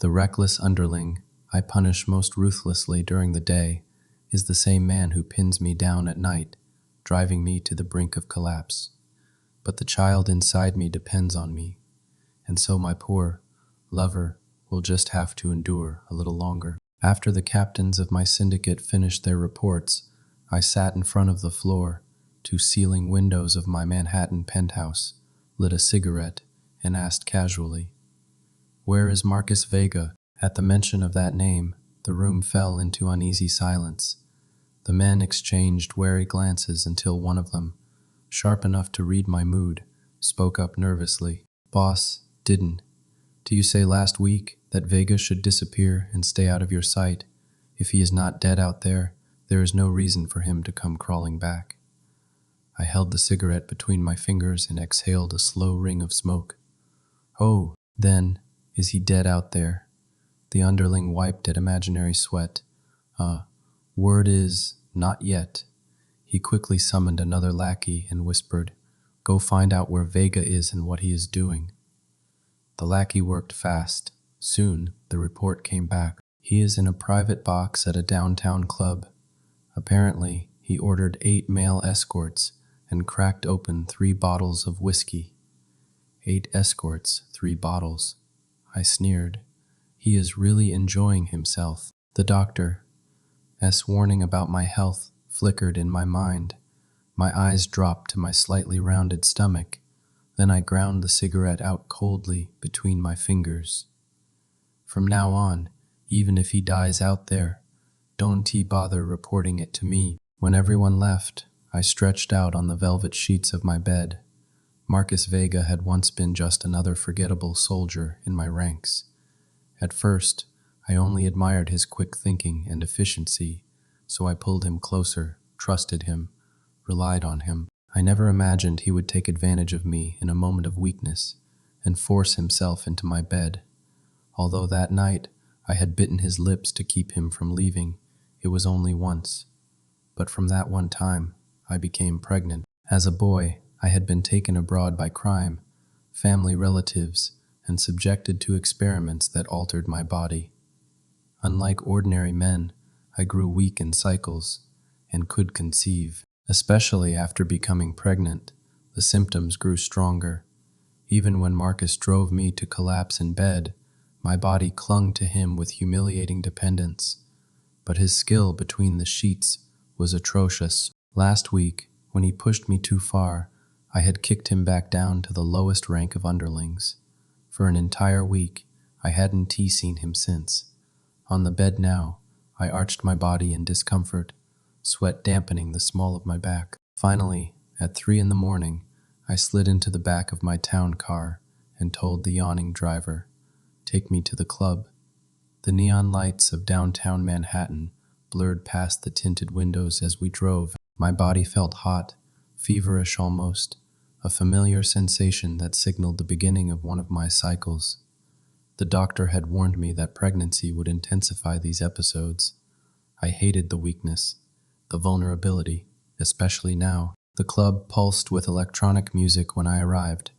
The reckless underling I punish most ruthlessly during the day is the same man who pins me down at night, driving me to the brink of collapse. But the child inside me depends on me, and so my poor lover will just have to endure a little longer. After the captains of my syndicate finished their reports, I sat in front of the floor-to-ceiling windows of my Manhattan penthouse, lit a cigarette, and asked casually, "Where is Marcus Vega?" At the mention of that name, the room fell into uneasy silence. The men exchanged wary glances until one of them, sharp enough to read my mood, spoke up nervously. "Boss, didn't you say last week that Vega should disappear and stay out of your sight? If he is not dead out there, there is no reason for him to come crawling back." I held the cigarette between my fingers and exhaled a slow ring of smoke. "Oh, then, is he dead out there?" The underling wiped at imaginary sweat. Word is, not yet." He quickly summoned another lackey and whispered, "Go find out where Vega is and what he is doing." The lackey worked fast. Soon, the report came back. "He is in a private box at a downtown club. Apparently, he ordered 8 male escorts and cracked open 3 bottles of whiskey." 8 escorts, 3 bottles. I sneered. He is really enjoying himself. The doctor's warning about my health flickered in my mind. My eyes dropped to my slightly rounded stomach. Then I ground the cigarette out coldly between my fingers. "From now on, even if he dies out there, don't he bother reporting it to me." When everyone left, I stretched out on the velvet sheets of my bed. Marcus Vega had once been just another forgettable soldier in my ranks. At first, I only admired his quick thinking and efficiency, so I pulled him closer, trusted him, relied on him. I never imagined he would take advantage of me in a moment of weakness and force himself into my bed. Although that night I had bitten his lips to keep him from leaving, it was only once. But from that one time, I became pregnant. As a boy, I had been taken abroad by crime, family relatives, and subjected to experiments that altered my body. Unlike ordinary men, I grew weak in cycles and could conceive. Especially after becoming pregnant, the symptoms grew stronger. Even when Marcus drove me to collapse in bed, my body clung to him with humiliating dependence. But his skill between the sheets was atrocious. Last week, when he pushed me too far, I had kicked him back down to the lowest rank of underlings. For an entire week, I hadn't seen him since. On the bed now, I arched my body in discomfort, sweat dampening the small of my back. Finally, at 3 in the morning, I slid into the back of my town car and told the yawning driver, "Take me to the club." The neon lights of downtown Manhattan blurred past the tinted windows as we drove. My body felt hot, feverish almost, a familiar sensation that signaled the beginning of one of my cycles. The doctor had warned me that pregnancy would intensify these episodes. I hated the weakness, the vulnerability, especially now. The club pulsed with electronic music when I arrived,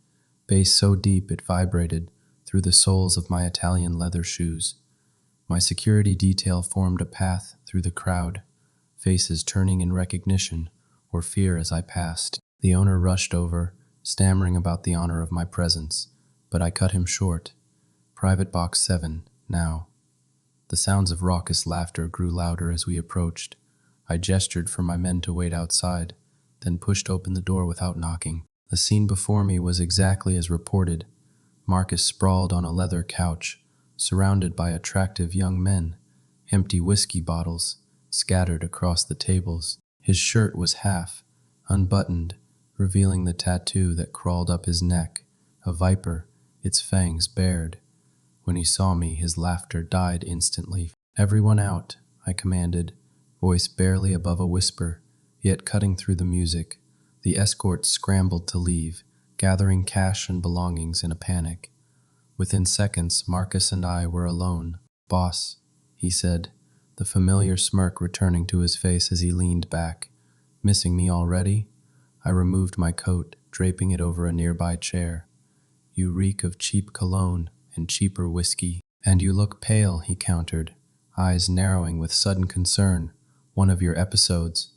bass so deep it vibrated through the soles of my Italian leather shoes. My security detail formed a path through the crowd, faces turning in recognition or fear as I passed. The owner rushed over, stammering about the honor of my presence, but I cut him short. "Private box 7, now." The sounds of raucous laughter grew louder as we approached. I gestured for my men to wait outside, then pushed open the door without knocking. The scene before me was exactly as reported. Marcus sprawled on a leather couch, surrounded by attractive young men, empty whiskey bottles scattered across the tables. His shirt was half unbuttoned, revealing the tattoo that crawled up his neck, a viper, its fangs bared. When he saw me, his laughter died instantly. "Everyone out," I commanded, voice barely above a whisper, yet cutting through the music. The escorts scrambled to leave, gathering cash and belongings in a panic. Within seconds, Marcus and I were alone. "Boss," he said, the familiar smirk returning to his face as he leaned back. "Missing me already?" I removed my coat, draping it over a nearby chair. "You reek of cheap cologne and cheaper whiskey." And you look pale, he countered, eyes narrowing with sudden concern. One of your episodes.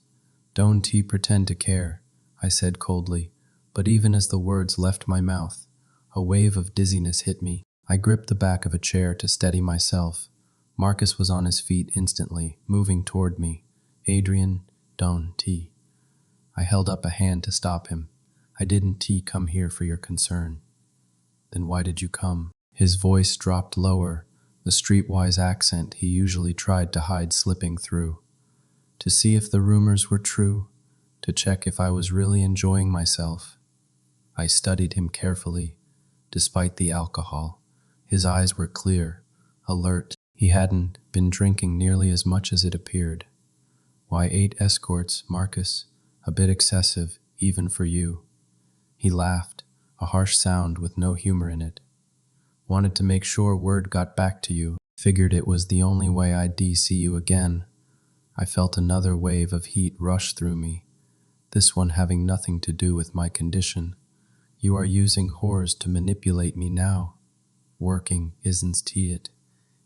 Don't he pretend to care, I said coldly, but even as the words left my mouth, a wave of dizziness hit me. I gripped the back of a chair to steady myself. Marcus was on his feet instantly, moving toward me. Adrian, don't he? I held up a hand to stop him. I didn't come here for your concern. Then why did you come? His voice dropped lower, the streetwise accent he usually tried to hide slipping through. To see if the rumors were true, to check if I was really enjoying myself. I studied him carefully, despite the alcohol. His eyes were clear, alert. He hadn't been drinking nearly as much as it appeared. Why 8 escorts, Marcus? A bit excessive, even for you. He laughed, a harsh sound with no humor in it. Wanted to make sure word got back to you. Figured it was the only way I'd see you again. I felt another wave of heat rush through me, this one having nothing to do with my condition. You are using whores to manipulate me now. Working isn't it.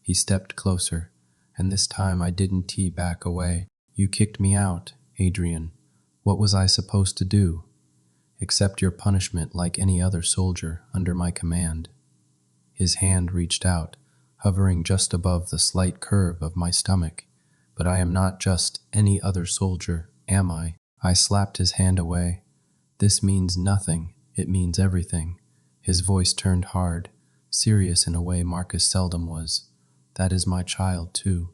He stepped closer, and this time I didn't back away. You kicked me out, Adrian. What was I supposed to do? Accept your punishment like any other soldier under my command. His hand reached out, hovering just above the slight curve of my stomach. But I am not just any other soldier, am I? I slapped his hand away. This means nothing. It means everything. His voice turned hard, serious in a way Marcus seldom was. That is my child, too.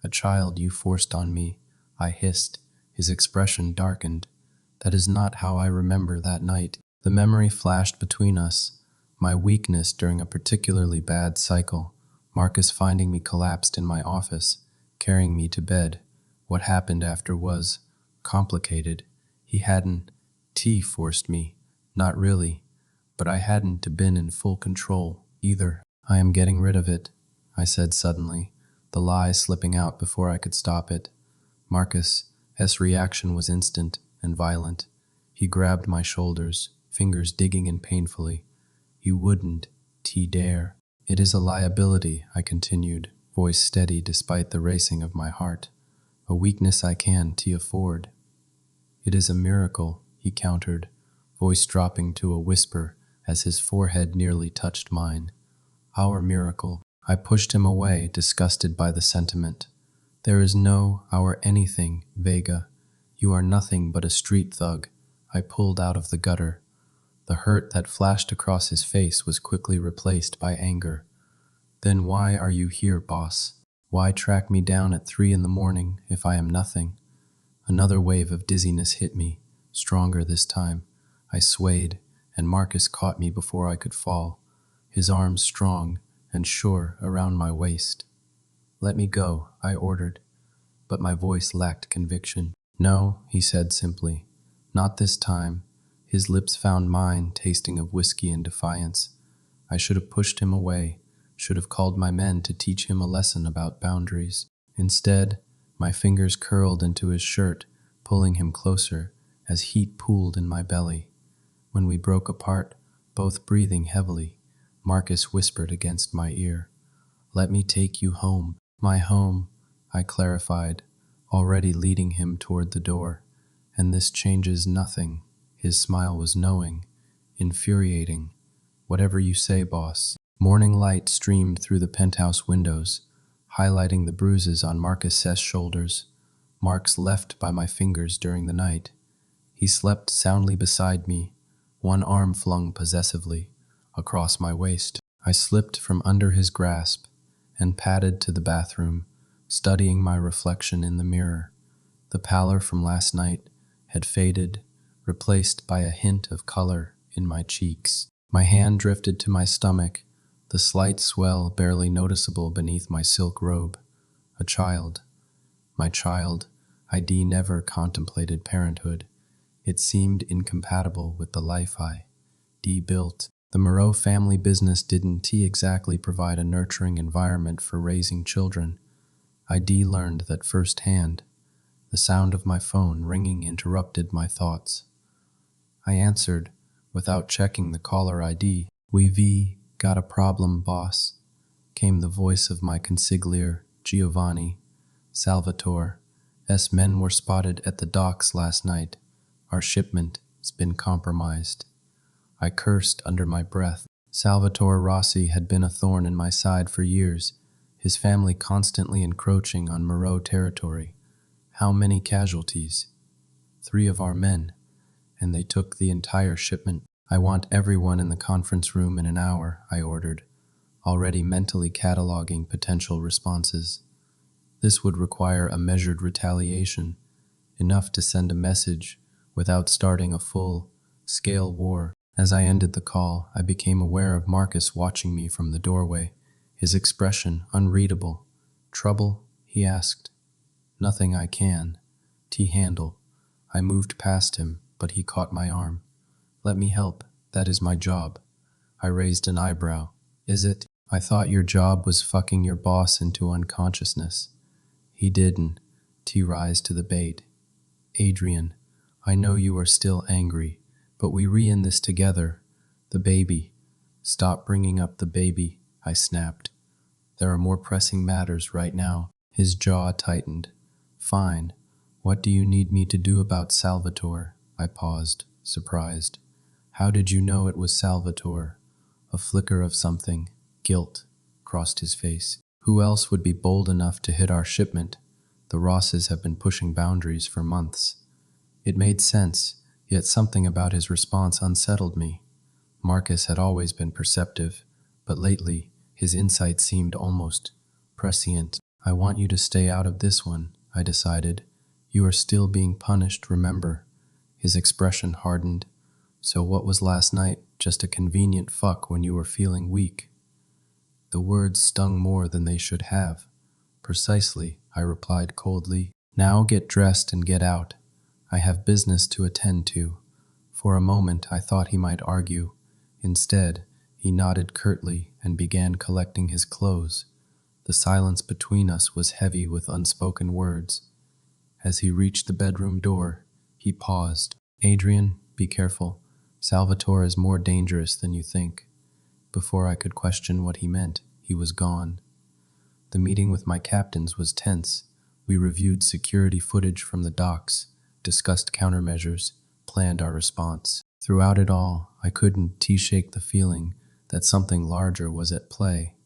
A child you forced on me, I hissed. His expression darkened. That is not how I remember that night. The memory flashed between us. My weakness during a particularly bad cycle. Marcus finding me collapsed in my office, carrying me to bed. What happened after was complicated. He hadn't forced me. Not really. But I hadn't been in full control, either. I am getting rid of it, I said suddenly, the lie slipping out before I could stop it. Marcus' reaction was instant and violent. He grabbed my shoulders, fingers digging in painfully. You wouldn't dare. It is a liability, I continued, voice steady despite the racing of my heart. A weakness I can afford. It is a miracle, he countered, voice dropping to a whisper as his forehead nearly touched mine. Our miracle. I pushed him away, disgusted by the sentiment. There is no our anything, Vega. You are nothing but a street thug. I pulled out of the gutter. The hurt that flashed across his face was quickly replaced by anger. Then why are you here, boss? Why track me down at 3 a.m. if I am nothing? Another wave of dizziness hit me, stronger this time. I swayed, and Marcus caught me before I could fall, his arms strong and sure around my waist. Let me go, I ordered, but my voice lacked conviction. No, he said simply. Not this time. His lips found mine, tasting of whiskey and defiance. I should have pushed him away, should have called my men to teach him a lesson about boundaries. Instead, my fingers curled into his shirt, pulling him closer, as heat pooled in my belly. When we broke apart, both breathing heavily, Marcus whispered against my ear. Let me take you home. My home, I clarified, already leading him toward the door. And this changes nothing. His smile was knowing, infuriating. Whatever you say, boss. Morning light streamed through the penthouse windows, highlighting the bruises on Marcus's shoulders, marks left by my fingers during the night. He slept soundly beside me, one arm flung possessively across my waist. I slipped from under his grasp and padded to the bathroom, studying my reflection in the mirror. The pallor from last night had faded, replaced by a hint of color in my cheeks. My hand drifted to my stomach, the slight swell barely noticeable beneath my silk robe. A child. My child. I never contemplated parenthood. It seemed incompatible with the life I built. The Moreau family business didn't exactly provide a nurturing environment for raising children. I learned that firsthand. The sound of my phone ringing interrupted my thoughts. I answered, without checking the caller ID. We've got a problem, boss. came the voice of my consigliere, Giovanni. Salvatore's men were spotted at the docks last night. Our shipment's been compromised. I cursed under my breath. Salvatore Rossi had been a thorn in my side for years, his family constantly encroaching on Moreau territory. How many casualties? 3 of our men, and they took the entire shipment. I want everyone in the conference room in an hour, I ordered, already mentally cataloging potential responses. This would require a measured retaliation, enough to send a message without starting a full-scale war. As I ended the call, I became aware of Marcus watching me from the doorway, his expression unreadable. "Trouble?" he asked. "Nothing I can handle." I moved past him, but he caught my arm. "Let me help. That is my job." I raised an eyebrow. "Is it? I thought your job was fucking your boss into unconsciousness." He didn't rise to the bait. "Adrian, I know you are still angry, but we in this together. The baby." "Stop bringing up the baby," I snapped. "There are more pressing matters right now." His jaw tightened. "Fine. What do you need me to do about Salvatore?" I paused, surprised. "How did you know it was Salvatore?" A flicker of something, guilt, crossed his face. "Who else would be bold enough to hit our shipment? The Rosses have been pushing boundaries for months." It made sense, yet something about his response unsettled me. Marcus had always been perceptive, but lately his insight seemed almost prescient. "I want you to stay out of this one," I decided. "You are still being punished, remember?" His expression hardened. "So what was last night? Just a convenient fuck when you were feeling weak?" The words stung more than they should have. "Precisely," I replied coldly. "Now get dressed and get out. I have business to attend to." For a moment I thought he might argue. Instead, he nodded curtly and began collecting his clothes. The silence between us was heavy with unspoken words. As he reached the bedroom door, he paused. "Adrian, be careful. Salvatore is more dangerous than you think." Before I could question what he meant, he was gone. The meeting with my captains was tense. We reviewed security footage from the docks, discussed countermeasures, planned our response. Throughout it all, I couldn't shake the feeling that something larger was at play.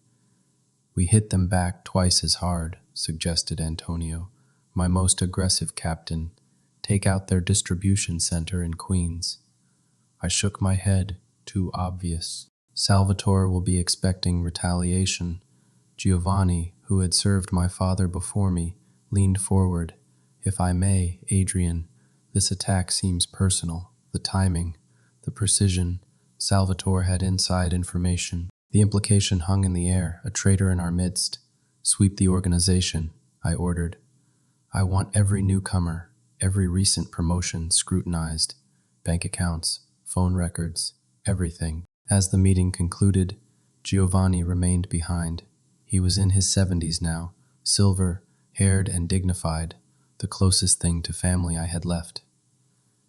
"We hit them back twice as hard," suggested Antonio, my most aggressive captain. "Take out their distribution center in Queens." I shook my head. Too obvious. Salvatore will be expecting retaliation. Giovanni, who had served my father before me, leaned forward. "If I may, Adrian, this attack seems personal. The timing, the precision. Salvatore had inside information. The implication hung in the air, a traitor in our midst. Sweep the organization," I ordered. "I want every newcomer, every recent promotion scrutinized. Bank accounts, phone records, everything." As the meeting concluded, Giovanni remained behind. He was in his 70s now, silver-haired and dignified, the closest thing to family I had left.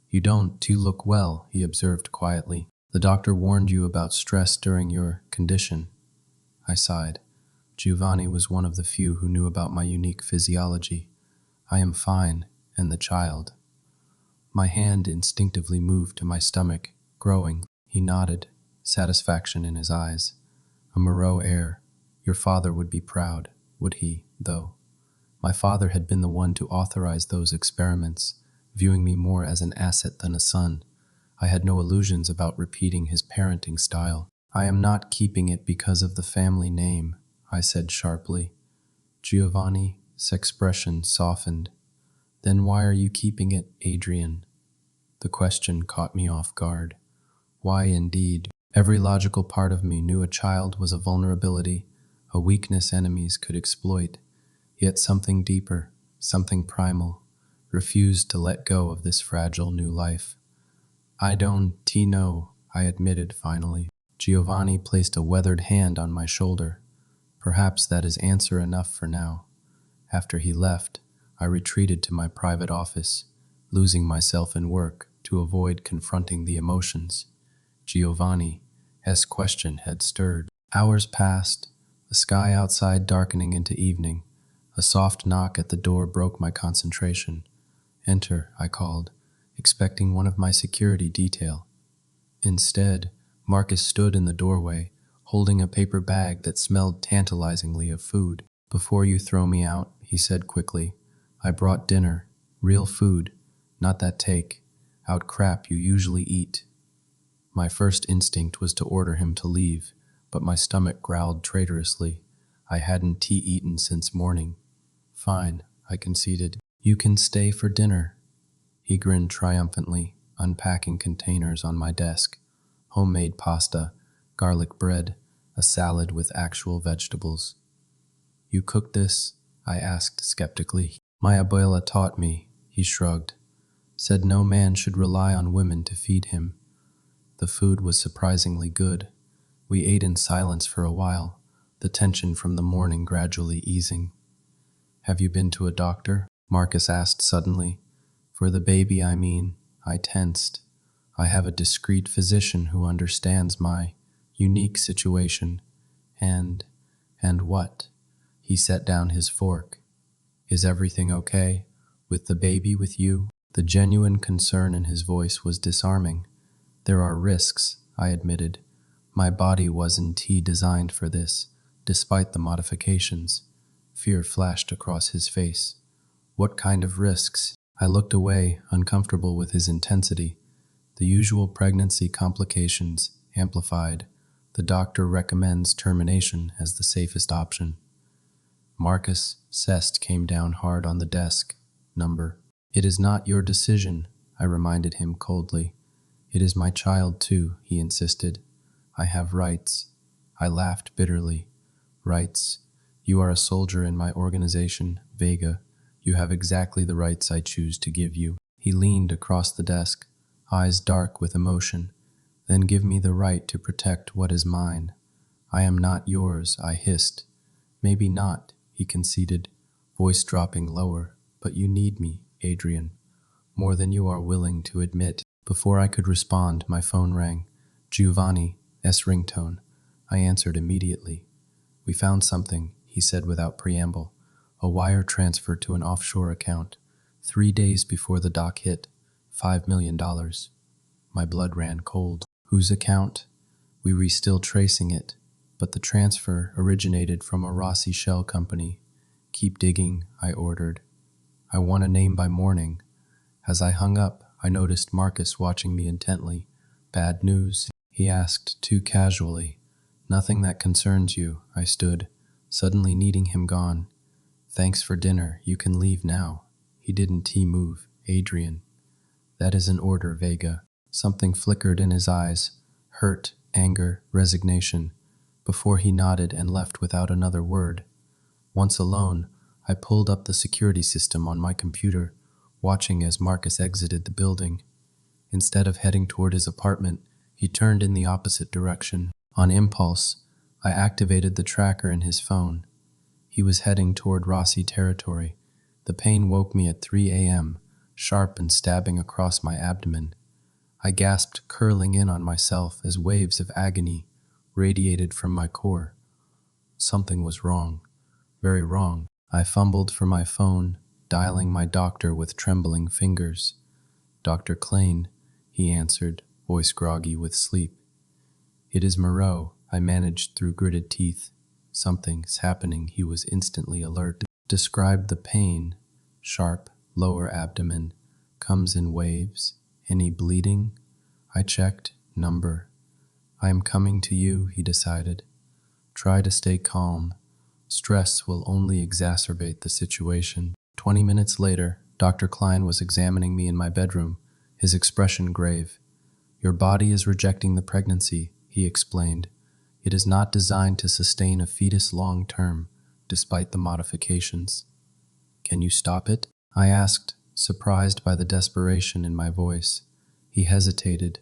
"You don't look well," he observed quietly. "The doctor warned you about stress during your condition." I sighed. Giovanni was one of the few who knew about my unique physiology. "I am fine, and the child." My hand instinctively moved to my stomach, growing. He nodded, satisfaction in his eyes. "A Moreau heir. Your father would be proud, would he, though?" My father had been the one to authorize those experiments, viewing me more as an asset than a son. I had no illusions about repeating his parenting style. "I am not keeping it because of the family name," I said sharply. Giovanni's expression softened. "Then why are you keeping it, Adrian?" The question caught me off guard. Why indeed? Every logical part of me knew a child was a vulnerability, a weakness enemies could exploit. Yet something deeper, something primal, refused to let go of this fragile new life. "I don't know," I admitted finally. Giovanni placed a weathered hand on my shoulder. "Perhaps that is answer enough for now." After he left, I retreated to my private office, losing myself in work to avoid confronting the emotions Giovanni's question had stirred. Hours passed, the sky outside darkening into evening. A soft knock at the door broke my concentration. "Enter," I called, expecting one of my security detail. Instead, Marcus stood in the doorway, holding a paper bag that smelled tantalizingly of food. "Before you throw me out," he said quickly, "I brought dinner. Real food, not that take-out crap you usually eat." My first instinct was to order him to leave, but my stomach growled traitorously. I hadn't eaten since morning. "Fine," I conceded. "You can stay for dinner." He grinned triumphantly, unpacking containers on my desk. Homemade pasta, garlic bread, a salad with actual vegetables. "You cooked this?" I asked skeptically. "My abuela taught me," he shrugged. "Said no man should rely on women to feed him." The food was surprisingly good. We ate in silence for a while, the tension from the morning gradually easing. "Have you been to a doctor?" Marcus asked suddenly. "For the baby, I mean." I tensed. "I have a discreet physician who understands my unique situation." And what?" He set down his fork. "Is everything okay? With the baby, with you?" The genuine concern in his voice was disarming. "There are risks," I admitted. "My body wasn't designed for this, despite the modifications." Fear flashed across his face. "What kind of risks?" I looked away, uncomfortable with his intensity. "The usual pregnancy complications, amplified. The doctor recommends termination as the safest option." Marcus' cest came down hard on the desk. "Number." "It is not your decision," I reminded him coldly. "It is my child too," he insisted. "I have rights." I laughed bitterly. "Rights? You are a soldier in my organization, Vega. You have exactly the rights I choose to give you." He leaned across the desk, eyes dark with emotion. "Then give me the right to protect what is mine." "I am not yours," I hissed. "Maybe not," he conceded, voice dropping lower. "But you need me, Adrian. More than you are willing to admit." Before I could respond, my phone rang. Giovanni's ringtone. I answered immediately. "We found something," he said without preamble. "A wire transfer to an offshore account. 3 days before the dock hit. $5 million. My blood ran cold. "Whose account?" "We're still tracing it, but the transfer originated from a Rossi shell company." "Keep digging," I ordered. "I want a name by morning." As I hung up, I noticed Marcus watching me intently. "Bad news?" he asked too casually. "Nothing that concerns you," I stood, suddenly needing him gone. "Thanks for dinner. You can leave now." He didn't move. "Adrian." "That is an order, Vega." Something flickered in his eyes. Hurt, anger, resignation. Before he nodded and left without another word. Once alone, I pulled up the security system on my computer, watching as Marcus exited the building. Instead of heading toward his apartment, he turned in the opposite direction. On impulse, I activated the tracker in his phone. He was heading toward Rossi territory. The pain woke me at 3 a.m., sharp and stabbing across my abdomen. I gasped, curling in on myself as waves of agony radiated from my core. Something was wrong. Very wrong. I fumbled for my phone, dialing my doctor with trembling fingers. "Dr. Klein," he answered, voice groggy with sleep. "It is Moreau," I managed through gritted teeth. "Something's happening." He was instantly alert. "Describe the pain." "Sharp, lower abdomen. Comes in waves. Any bleeding?" I checked. "Number." "I am coming to you," he decided. "Try to stay calm. Stress will only exacerbate the situation." 20 minutes later, Dr. Klein was examining me in my bedroom, his expression grave. "Your body is rejecting the pregnancy," he explained. "It is not designed to sustain a fetus long term, despite the modifications." "Can you stop it?" I asked, surprised by the desperation in my voice. He hesitated.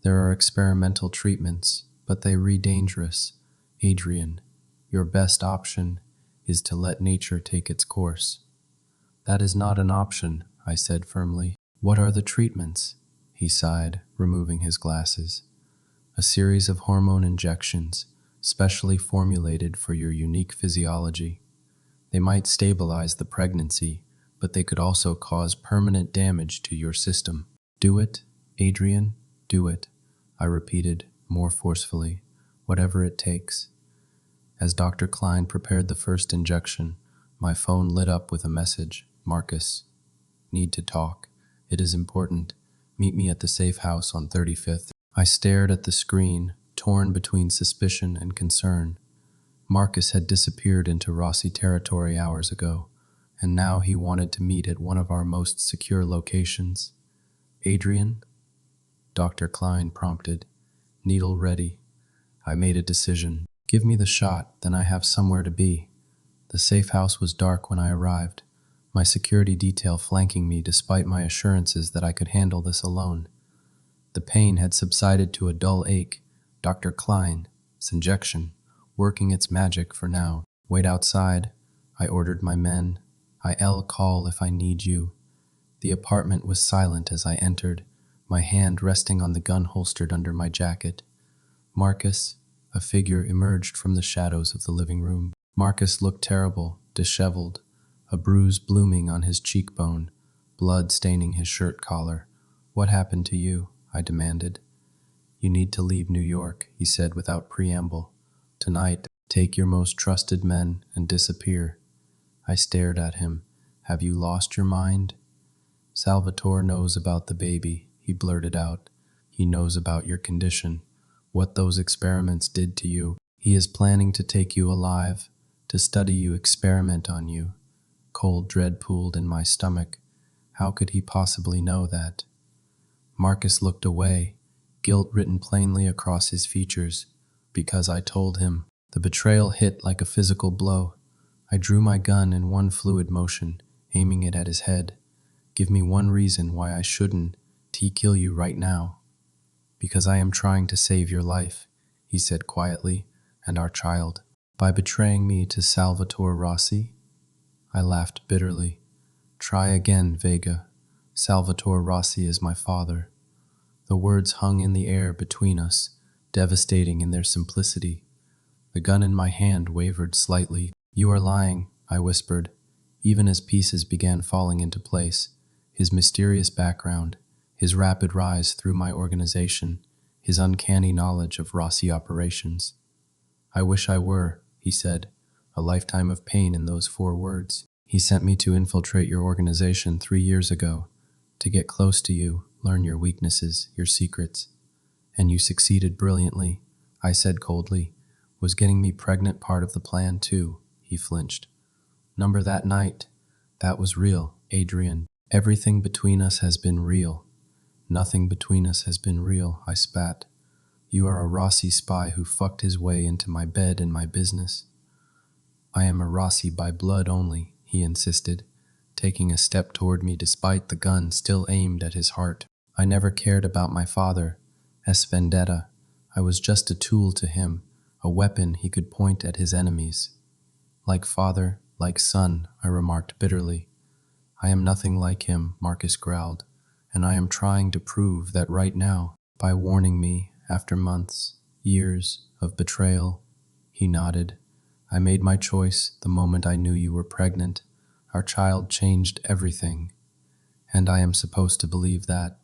"There are experimental treatments, but they're dangerous. Adrian, your best option is to let nature take its course." "That is not an option," I said firmly. "What are the treatments?" He sighed, removing his glasses. "A series of hormone injections, specially formulated for your unique physiology. They might stabilize the pregnancy, but they could also cause permanent damage to your system. Do it, Adrian, do it, I repeated more forcefully, whatever it takes. As Dr. Klein prepared the first injection, my phone lit up with a message. Marcus, need to talk. It is important. Meet me at the safe house on 35th. I stared at the screen, torn between suspicion and concern. Marcus had disappeared into Rossi territory hours ago, and now he wanted to meet at one of our most secure locations. Adrian? Dr. Klein prompted. Needle ready. I made a decision. Give me the shot, then I have somewhere to be. The safe house was dark when I arrived, my security detail flanking me despite my assurances that I could handle this alone. The pain had subsided to a dull ache. Dr. Klein's injection, working its magic for now. Wait outside, I ordered my men. I'll call if I need you. The apartment was silent as I entered, my hand resting on the gun holstered under my jacket. Marcus, a figure emerged from the shadows of the living room. Marcus looked terrible, disheveled, a bruise blooming on his cheekbone, blood staining his shirt collar. What happened to you? I demanded. You need to leave New York, he said without preamble. Tonight, take your most trusted men and disappear. I stared at him. Have you lost your mind? Salvatore knows about the baby, he blurted out. He knows about your condition, what those experiments did to you. He is planning to take you alive, to study you, experiment on you. Cold dread pooled in my stomach. How could he possibly know that? Marcus looked away, guilt written plainly across his features. Because I told him. The betrayal hit like a physical blow. I drew my gun in one fluid motion, aiming it at his head. Give me one reason why I shouldn't kill you right now. Because I am trying to save your life, he said quietly, and our child. By betraying me to Salvatore Rossi? I laughed bitterly. Try again, Vega. Salvatore Rossi is my father. The words hung in the air between us, devastating in their simplicity. The gun in my hand wavered slightly. You are lying, I whispered, even as pieces began falling into place. His mysterious background, his rapid rise through my organization, his uncanny knowledge of Rossi operations. I wish I were, he said, a lifetime of pain in those 4 words. He sent me to infiltrate your organization 3 years ago, to get close to you, learn your weaknesses, your secrets. And you succeeded brilliantly, I said coldly. Was getting me pregnant part of the plan too, he flinched. Number that night. That was real, Adrian. Everything between us has been real. Nothing between us has been real, I spat. You are a Rossi spy who fucked his way into my bed and my business. I am a Rossi by blood only, he insisted, taking a step toward me despite the gun still aimed at his heart. I never cared about my father. Es vendetta. I was just a tool to him, a weapon he could point at his enemies. Like father, like son, I remarked bitterly. I am nothing like him, Marcus growled, and I am trying to prove that right now, by warning me after months, years of betrayal. He nodded. I made my choice the moment I knew you were pregnant. Our child changed everything. And I am supposed to believe that,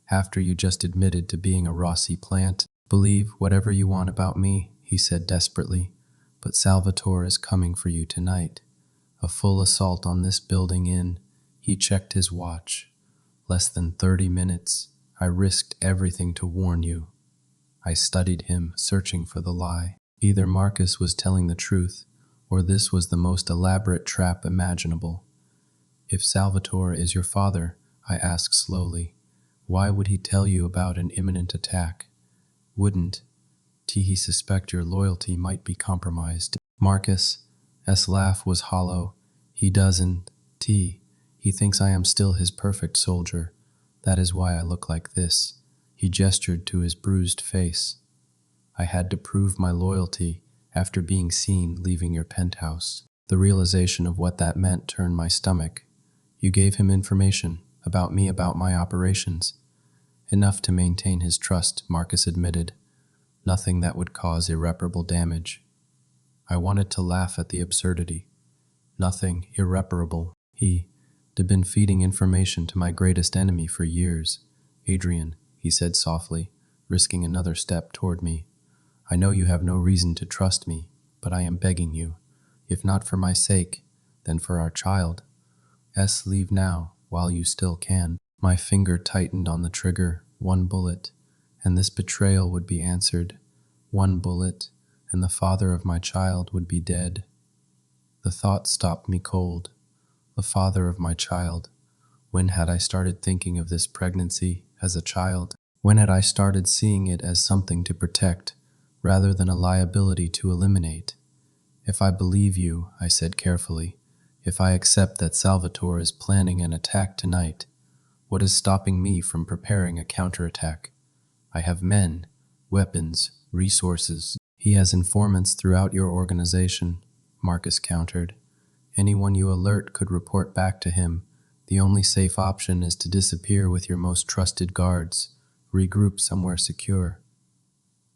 after you just admitted to being a Rossi plant. Believe whatever you want about me, he said desperately, but Salvatore is coming for you tonight. A full assault on this building in. He checked his watch. Less than 30 minutes. I risked everything to warn you. I studied him, searching for the lie. Either Marcus was telling the truth, or this was the most elaborate trap imaginable. If Salvatore is your father, I asked slowly, why would he tell you about an imminent attack? Wouldn't he suspect your loyalty might be compromised? Marcus' laugh was hollow. He doesn't. He thinks I am still his perfect soldier. That is why I look like this. He gestured to his bruised face. I had to prove my loyalty after being seen leaving your penthouse. The realization of what that meant turned my stomach. You gave him information about me, about my operations. Enough to maintain his trust, Marcus admitted. nothing that would cause irreparable damage. I wanted to laugh at the absurdity. Nothing irreparable. He'd been feeding information to my greatest enemy for years. Adrian, he said softly, risking another step toward me. I know you have no reason to trust me, but I am begging you, if not for my sake, then for our child. Leave now, while you still can. My finger tightened on the trigger. One bullet, and this betrayal would be answered. One bullet, and the father of my child would be dead. The thought stopped me cold. The father of my child. When had I started thinking of this pregnancy as a child? When had I started seeing it as something to protect, rather than a liability to eliminate? If I believe you, I said carefully, if I accept that Salvatore is planning an attack tonight, what is stopping me from preparing a counterattack? I have men, weapons, resources. He has informants throughout your organization, Marcus countered. Anyone you alert could report back to him. The only safe option is to disappear with your most trusted guards, regroup somewhere secure.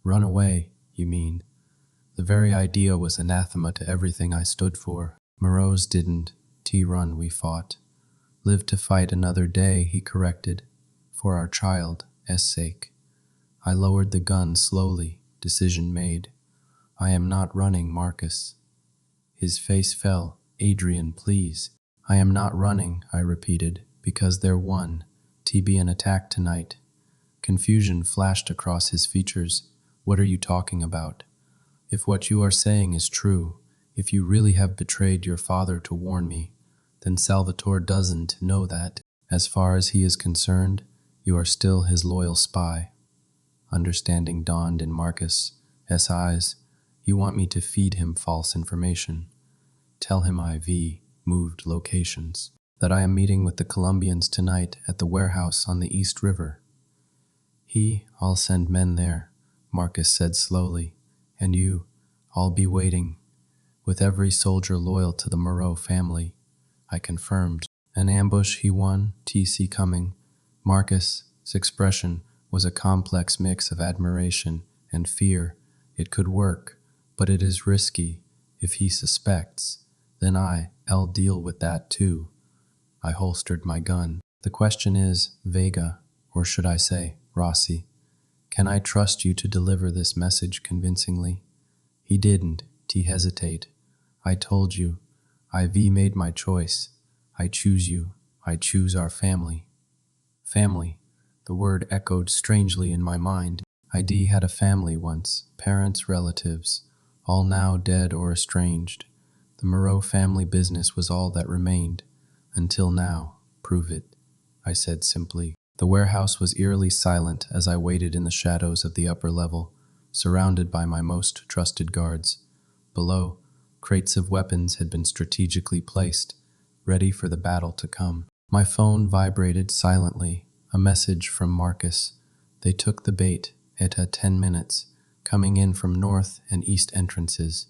Run away, you mean? The very idea was anathema to everything I stood for. Moreau's didn't. Run, we fought. Live to fight another day, he corrected. For our child's sake. I lowered the gun slowly, decision made. I am not running, Marcus. His face fell. Adrian, please. I am not running, I repeated, because there won. Be an attack tonight. Confusion flashed across his features. What are you talking about? If what you are saying is true, if you really have betrayed your father to warn me, then Salvatore doesn't know that. As far as he is concerned, you are still his loyal spy. Understanding dawned in Marcus' eyes. You want me to feed him false information. Tell him I've moved locations, that I am meeting with the Colombians tonight at the warehouse on the East River. I'll send men there, Marcus said slowly, and I'll be waiting. With every soldier loyal to the Moreau family, I confirmed. An ambush, he won, coming. Marcus' expression was a complex mix of admiration and fear. It could work, but it is risky. If he suspects, then I'll deal with that too. I holstered my gun. The question is, Vega, or should I say, Rossi, can I trust you to deliver this message convincingly? He didn't hesitate. I told you, I've made my choice. I choose you. I choose our family. Family. The word echoed strangely in my mind. I had a family once, parents, relatives, all now dead or estranged. The Moreau family business was all that remained. Until now. Prove it, I said simply. The warehouse was eerily silent as I waited in the shadows of the upper level, surrounded by my most trusted guards. Below, crates of weapons had been strategically placed, ready for the battle to come. My phone vibrated silently, a message from Marcus. They took the bait, 10 minutes, coming in from north and east entrances.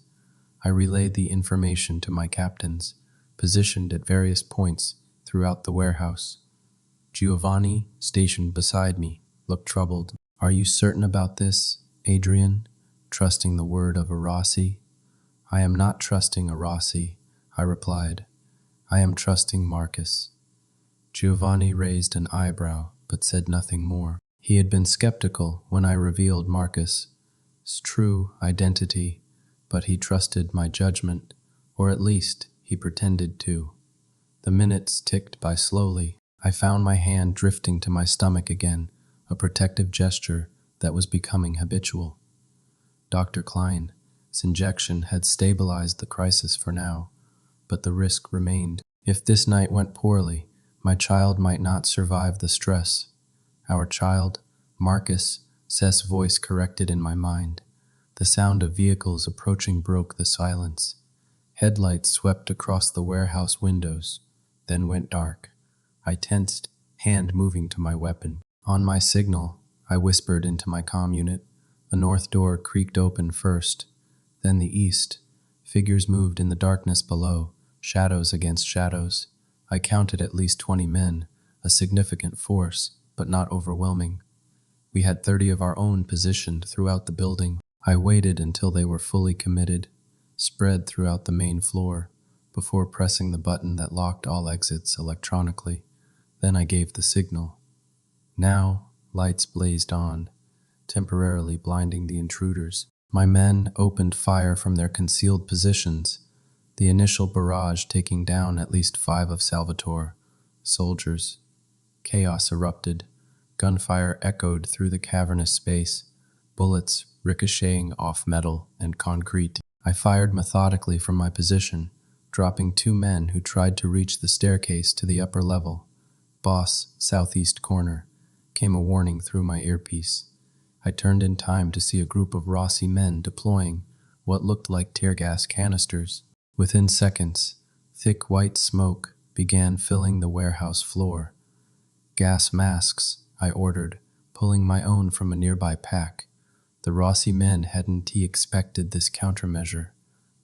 I relayed the information to my captains, positioned at various points throughout the warehouse. Giovanni, stationed beside me, looked troubled. Are you certain about this, Adrian? Trusting the word of a Rossi? I am not trusting a Rossi, I replied. I am trusting Marcus. Giovanni raised an eyebrow, but said nothing more. He had been skeptical when I revealed Marcus' true identity, but he trusted my judgment, or at least he pretended to. The minutes ticked by slowly. I found my hand drifting to my stomach again, a protective gesture that was becoming habitual. Dr. Klein's injection had stabilized the crisis for now, but the risk remained. If this night went poorly, my child might not survive the stress. Our child, Marcus, Seth's voice corrected in my mind. The sound of vehicles approaching broke the silence. Headlights swept across the warehouse windows, then went dark. I tensed, hand moving to my weapon. On my signal, I whispered into my comm unit. The north door creaked open first, then the east. Figures moved in the darkness below, shadows against shadows. I counted at least 20 men, a significant force, but not overwhelming. We had 30 of our own positioned throughout the building. I waited until they were fully committed, spread throughout the main floor, before pressing the button that locked all exits electronically. Then I gave the signal. Now, lights blazed on, temporarily blinding the intruders. My men opened fire from their concealed positions, the initial barrage taking down at least 5 of Salvatore soldiers. Chaos erupted. Gunfire echoed through the cavernous space, bullets ricocheting off metal and concrete. I fired methodically from my position, dropping 2 men who tried to reach the staircase to the upper level. Boss, southeast corner, came a warning through my earpiece. I turned in time to see a group of Rossi men deploying what looked like tear gas canisters. Within seconds, thick white smoke began filling the warehouse floor. Gas masks, I ordered, pulling my own from a nearby pack. The Rossi men hadn't expected this countermeasure.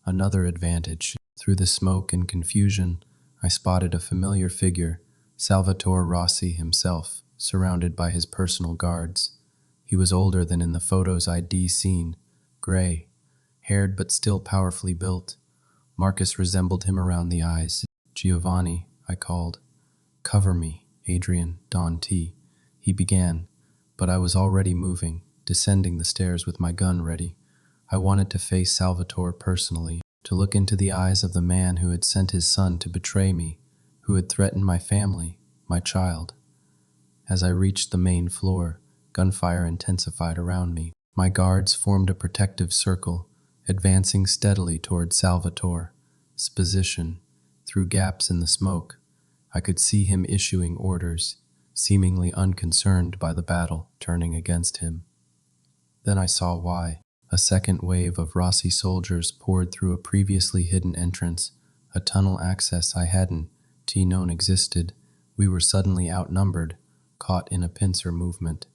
Another advantage. Through the smoke and confusion, I spotted a familiar figure, Salvatore Rossi himself, surrounded by his personal guards. He was older than in the photos I'd seen, gray, haired but still powerfully built. Marcus resembled him around the eyes. "Giovanni," I called. "Cover me, Adrian, Don T." He began, but I was already moving, descending the stairs with my gun ready. I wanted to face Salvatore personally, to look into the eyes of the man who had sent his son to betray me, who had threatened my family, my child. As I reached the main floor, gunfire intensified around me. My guards formed a protective circle, advancing steadily toward Salvatore's position. Through gaps in the smoke, I could see him issuing orders, seemingly unconcerned by the battle turning against him. Then I saw why. A second wave of Rossi soldiers poured through a previously hidden entrance, a tunnel access I hadn't known existed. We were suddenly outnumbered, caught in a pincer movement.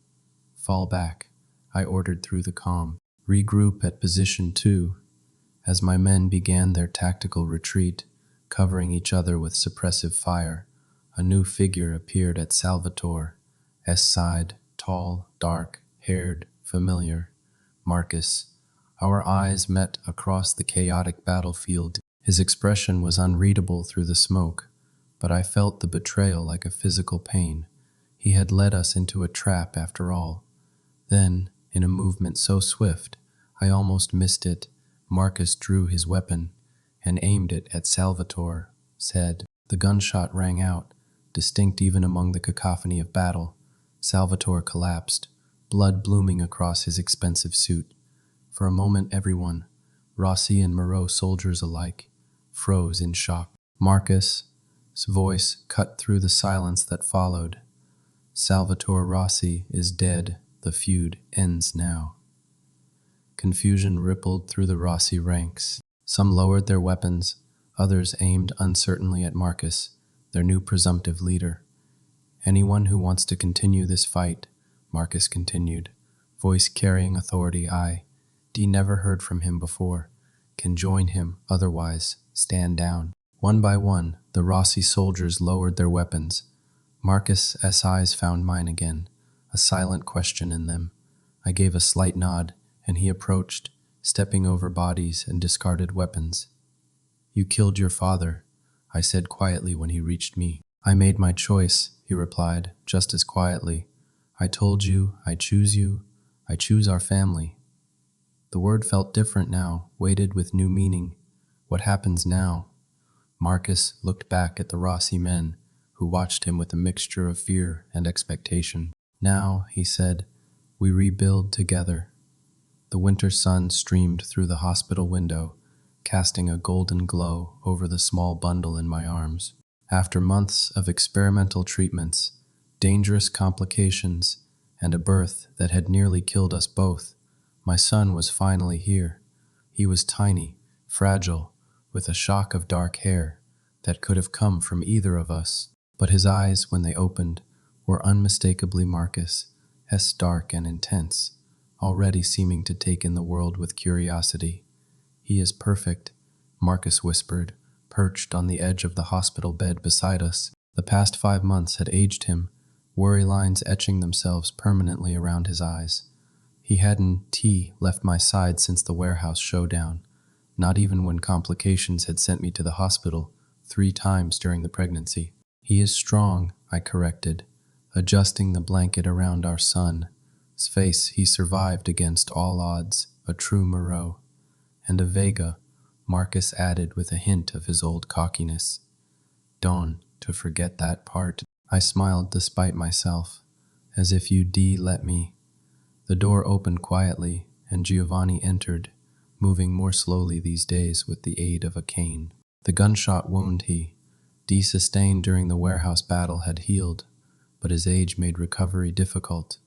"Fall back," I ordered through the comm. "Regroup at position 2. As my men began their tactical retreat, covering each other with suppressive fire, a new figure appeared at Salvatore's side, tall, dark-haired, familiar. Marcus. Our eyes met across the chaotic battlefield. His expression was unreadable through the smoke, but I felt the betrayal like a physical pain. He had led us into a trap after all. Then, in a movement so swift, I almost missed it, Marcus drew his weapon and aimed it at Salvatore's head. The gunshot rang out, distinct even among the cacophony of battle. Salvatore collapsed, blood blooming across his expensive suit. For a moment everyone, Rossi and Moreau soldiers alike, froze in shock. Marcus' voice cut through the silence that followed. "Salvatore Rossi is dead. The feud ends now." Confusion rippled through the Rossi ranks. Some lowered their weapons, others aimed uncertainly at Marcus, their new presumptive leader. "Anyone who wants to continue this fight," Marcus continued, voice carrying authority I never heard from him before, "can join him, otherwise, stand down." One by one, the Rossi soldiers lowered their weapons. Marcus' eyes found mine again, a silent question in them. I gave a slight nod, and he approached, stepping over bodies and discarded weapons. "You killed your father," I said quietly when he reached me. "I made my choice," he replied, just as quietly. "I told you, I choose you, I choose our family." The word felt different now, weighted with new meaning. What happens now? Marcus looked back at the Rossi men, who watched him with a mixture of fear and expectation. "Now," he said, "we rebuild together." The winter sun streamed through the hospital window, casting a golden glow over the small bundle in my arms. After months of experimental treatments, dangerous complications, and a birth that had nearly killed us both, my son was finally here. He was tiny, fragile, with a shock of dark hair that could have come from either of us. But his eyes, when they opened, were unmistakably Marcus', dark and intense, already seeming to take in the world with curiosity. "He is perfect," Marcus whispered, perched on the edge of the hospital bed beside us. The past 5 months had aged him, worry lines etching themselves permanently around his eyes. He hadn't left my side since the warehouse showdown, not even when complications had sent me to the hospital 3 times during the pregnancy. He is strong, I corrected, adjusting the blanket around our son's face. He survived against all odds, a true Moreau. And a Vega, Marcus added with a hint of his old cockiness. Don't to forget that part. I smiled despite myself, as if you'd let me. The door opened quietly, and Giovanni entered, moving more slowly these days with the aid of a cane. The gunshot wound he sustained during the warehouse battle had healed, but his age made recovery difficult.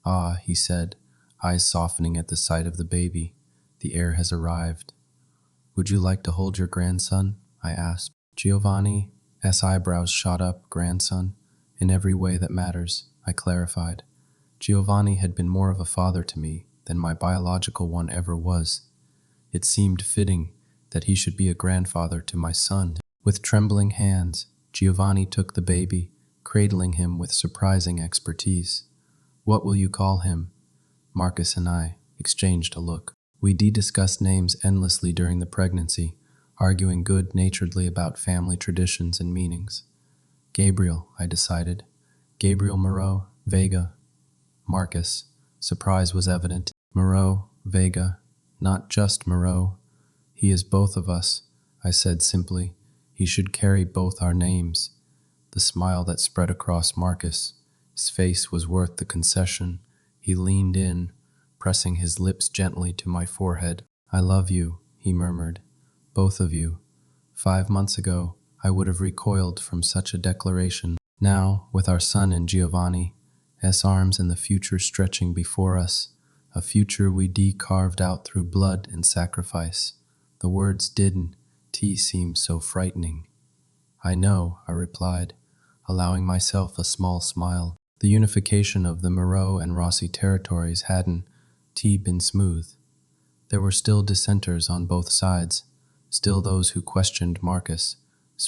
Ah, he said, eyes softening at the sight of the baby. The heir has arrived. Would you like to hold your grandson? I asked. Giovanni's eyebrows shot up. Grandson? In every way that matters, I clarified. Giovanni had been more of a father to me than my biological one ever was. It seemed fitting that he should be a grandfather to my son. With trembling hands, Giovanni took the baby, cradling him with surprising expertise. What will you call him? Marcus and I exchanged a look. We discussed names endlessly during the pregnancy, arguing good-naturedly about family traditions and meanings. Gabriel, I decided. Gabriel Moreau, Vega. Marcus. Surprise was evident. Moreau, Vega. Not just Moreau. He is both of us, I said simply. He should carry both our names. The smile that spread across Marcus. His face was worth the concession. He leaned in, pressing his lips gently to my forehead. I love you, he murmured. Both of you. 5 months ago, I would have recoiled from such a declaration. Now, with our son and Giovanni's arms and the future stretching before us, a future we carved out through blood and sacrifice, the words didn't seem so frightening. I know, I replied, allowing myself a small smile. The unification of the Moreau and Rossi territories hadn't been smooth. There were still dissenters on both sides, still those who questioned Marcus's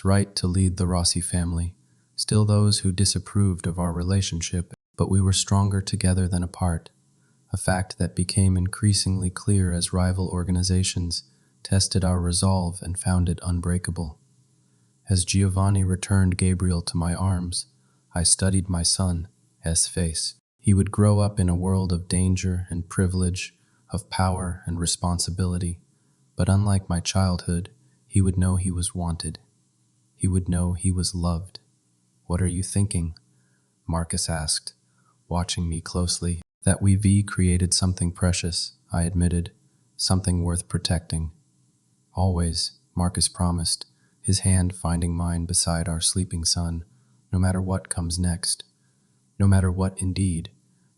right to lead the Rossi family, still those who disapproved of our relationship, but we were stronger together than apart, a fact that became increasingly clear as rival organizations tested our resolve and found it unbreakable. As Giovanni returned Gabriel to my arms, I studied my son's face. He would grow up in a world of danger and privilege, of power and responsibility, but unlike my childhood, he would know he was wanted. He would know he was loved. What are you thinking? Marcus asked, watching me closely. That we created something precious, I admitted, something worth protecting. Always, Marcus promised, his hand finding mine beside our sleeping son, no matter what comes next. No matter what, indeed.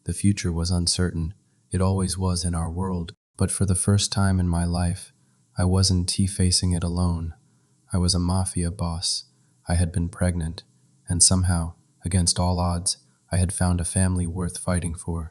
The future was uncertain. It always was in our world. But for the first time in my life, I wasn't facing it alone. I was a mafia boss. I had been pregnant, and somehow, against all odds, I had found a family worth fighting for.